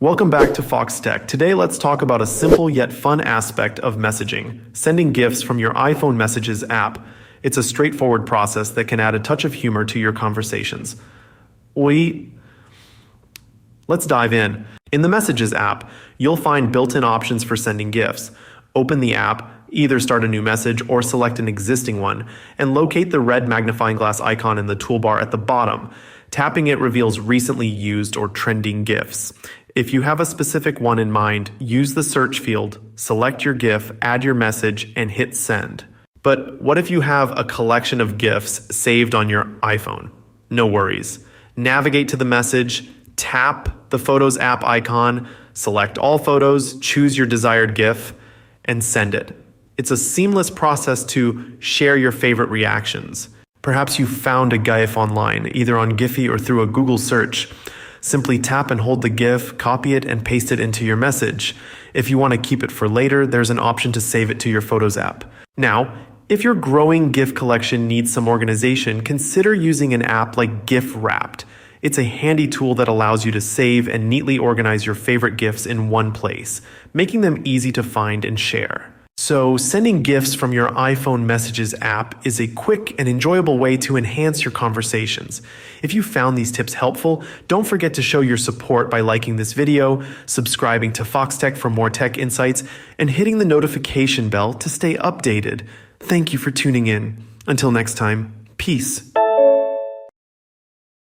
Welcome back to Fox Tech. Today, let's talk about a simple yet fun aspect of messaging, sending gifs from your iPhone Messages app. It's a straightforward process that can add a touch of humor to your conversations. Let's dive in. In the Messages app, you'll find built-in options for sending gifs. Open the app, either start a new message or select an existing one, and locate the red magnifying glass icon in the toolbar at the bottom. Tapping it reveals recently used or trending GIFs. If you have a specific one in mind, use the search field, select your GIF, add your message, and hit send. But what if you have a collection of GIFs saved on your iPhone? No worries. Navigate to the message, tap the Photos app icon, select all photos, choose your desired GIF, and send it. It's a seamless process to share your favorite reactions. Perhaps you found a GIF online, either on Giphy or through a Google search. Simply tap and hold the GIF, copy it, and paste it into your message. If you want to keep it for later, there's an option to save it to your Photos app. Now, if your growing GIF collection needs some organization, consider using an app like GIF Wrapped. It's a handy tool that allows you to save and neatly organize your favorite GIFs in one place, making them easy to find and share. So, sending GIFs from your iPhone Messages app is a quick and enjoyable way to enhance your conversations. If you found these tips helpful, don't forget to show your support by liking this video, subscribing to Fox Tech for more tech insights, and hitting the notification bell to stay updated. Thank you for tuning in. Until next time, peace.